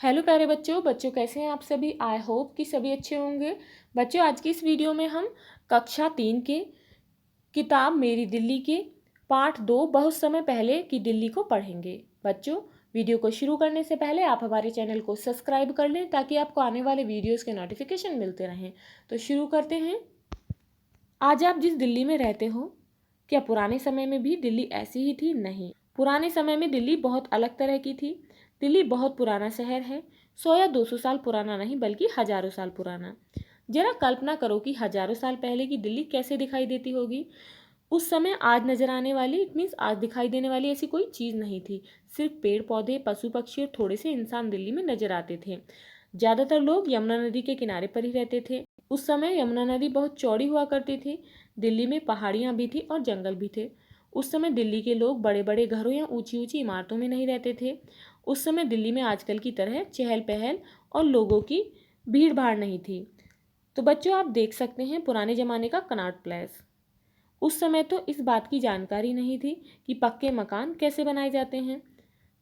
Hello प्यारे बच्चों कैसे हैं आप सभी। आई होप कि सभी अच्छे होंगे। बच्चों आज की इस वीडियो में हम कक्षा 3 के किताब मेरी दिल्ली के पाठ 2 बहुत समय पहले की दिल्ली को पढ़ेंगे। बच्चों वीडियो को शुरू करने से पहले आप हमारे चैनल को सब्सक्राइब कर लें ताकि आपको आने वाले वीडियोज़ के नोटिफिकेशन मिलते रहें। तो शुरू करते हैं। आज आप जिस दिल्ली में रहते हो, क्या पुराने समय में भी दिल्ली ऐसी ही थी? नहीं, पुराने समय में दिल्ली बहुत अलग तरह की थी। दिल्ली बहुत पुराना शहर है, 100 या 200 साल पुराना नहीं बल्कि हजारों साल पुराना। जरा कल्पना करो कि हजारों साल पहले की दिल्ली कैसे दिखाई देती होगी। उस समय आज नजर आने वाली इट मीन्स आज दिखाई देने वाली ऐसी कोई चीज़ नहीं थी। सिर्फ पेड़ पौधे, पशु पक्षी और थोड़े से इंसान दिल्ली में नजर आते थे। ज़्यादातर लोग यमुना नदी के किनारे पर ही रहते थे। उस समय यमुना नदी बहुत चौड़ी हुआ करती थी। दिल्ली में पहाड़ियाँ भी थी और जंगल भी थे। उस समय दिल्ली के लोग बड़े बड़े घरों या ऊंची ऊंची इमारतों में नहीं रहते थे। उस समय दिल्ली में आजकल की तरह चहल पहल और लोगों की भीड़ भाड़ नहीं थी। तो बच्चों आप देख सकते हैं पुराने ज़माने का कनॉट प्लेस। उस समय तो इस बात की जानकारी नहीं थी कि पक्के मकान कैसे बनाए जाते हैं,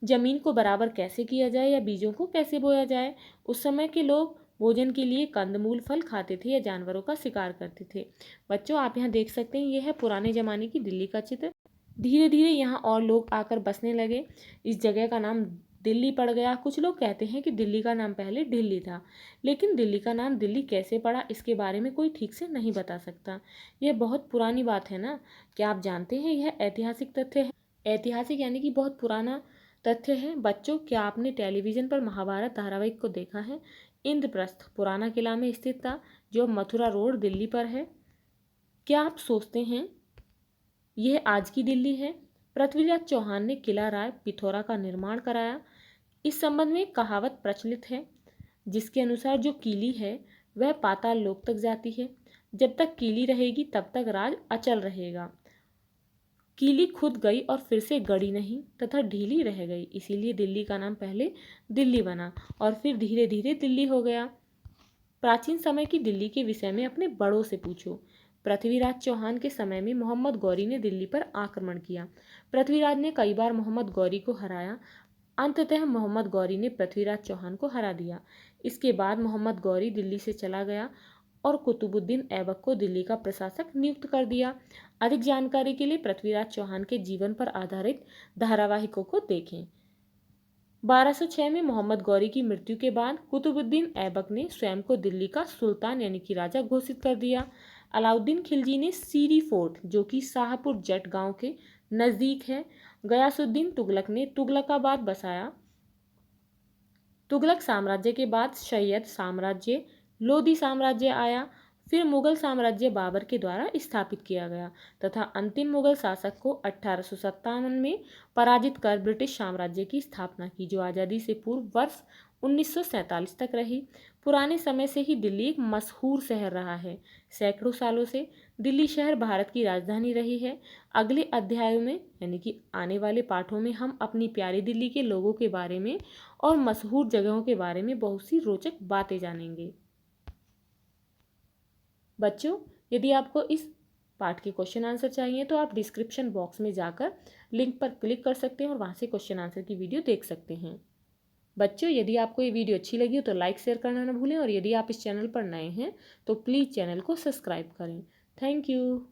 ज़मीन को बराबर कैसे किया जाए या बीजों को कैसे बोया जाए। उस समय के लोग भोजन के लिए कंदमूल फल खाते थे या जानवरों का शिकार करते थे। बच्चों आप यहाँ देख सकते हैं, यह है पुराने ज़माने की दिल्ली का चित्र। धीरे धीरे यहाँ और लोग आकर बसने लगे। इस जगह का नाम दिल्ली पड़ गया। कुछ लोग कहते हैं कि दिल्ली का नाम पहले दिल्ली था, लेकिन दिल्ली का नाम दिल्ली कैसे पड़ा इसके बारे में कोई ठीक से नहीं बता सकता। यह बहुत पुरानी बात है ना। क्या आप जानते हैं यह ऐतिहासिक तथ्य है? ऐतिहासिक यानी कि बहुत पुराना तथ्य है। बच्चों क्या आपने टेलीविज़न पर महाभारत धारावाहिक को देखा है? इंद्रप्रस्थ पुराना किला में स्थित था जो मथुरा रोड दिल्ली पर है। क्या आप सोचते हैं यह आज की दिल्ली है? पृथ्वीराज चौहान ने किला राय पिथौरा का निर्माण कराया। इस संबंध में एक कहावत प्रचलित है जिसके अनुसार जो कीली है वह पाताल लोक तक जाती है। जब तक कीली रहेगी तब तक राज अचल रहेगा। कीली खुद गई और फिर से गड़ी नहीं तथा ढीली रह गई, इसीलिए दिल्ली का नाम पहले दिल्ली बना और फिर धीरे धीरे दिल्ली हो गया। प्राचीन समय की दिल्ली के विषय में अपने बड़ों से पूछो। पृथ्वीराज चौहान के समय में मोहम्मद गौरी ने दिल्ली पर आक्रमण किया। पृथ्वीराज ने कई बार मोहम्मद गौरी को हराया। अंततः मोहम्मद गौरी ने पृथ्वीराज चौहान को हरा दिया। इसके बाद मोहम्मद गौरी दिल्ली से चला गया और कुतुबुद्दीन ऐबक को दिल्ली का प्रशासक नियुक्त कर दिया। अधिक जानकारी के लिए पृथ्वीराज चौहान के जीवन पर आधारित धारावाहिकों को देखें। 1206 में मोहम्मद गौरी की मृत्यु के बाद कुतुबुद्दीन ऐबक ने स्वयं को दिल्ली का सुल्तान यानी कि राजा घोषित कर दिया। अलाउद्दीन खिलजी ने सीरी फोर्ट जो कि शाहपुर जट गांव के नज़दीक है। गयासुद्दीन तुगलक ने तुगलकाबाद बसाया। तुगलक साम्राज्य के बाद सैयद साम्राज्य, लोधी साम्राज्य आया। फिर मुगल साम्राज्य बाबर के द्वारा स्थापित किया गया तथा अंतिम मुगल शासक को 1857 में पराजित कर ब्रिटिश साम्राज्य की स्थापना की जो आज़ादी से पूर्व वर्ष 1947 तक रही। पुराने समय से ही दिल्ली एक मशहूर शहर रहा है। सैकड़ों सालों से दिल्ली शहर भारत की राजधानी रही है। अगले अध्यायों में यानी कि आने वाले पाठों में हम अपनी प्यारी दिल्ली के लोगों के बारे में और मशहूर जगहों के बारे में बहुत सी रोचक बातें जानेंगे। बच्चों यदि आपको इस पाठ के क्वेश्चन आंसर चाहिए तो आप डिस्क्रिप्शन बॉक्स में जाकर लिंक पर क्लिक कर सकते हैं और वहाँ से क्वेश्चन आंसर की वीडियो देख सकते हैं। बच्चों यदि आपको ये वीडियो अच्छी लगी हो तो लाइक शेयर करना ना भूलें और यदि आप इस चैनल पर नए हैं तो प्लीज़ चैनल को सब्सक्राइब करें। Thank you.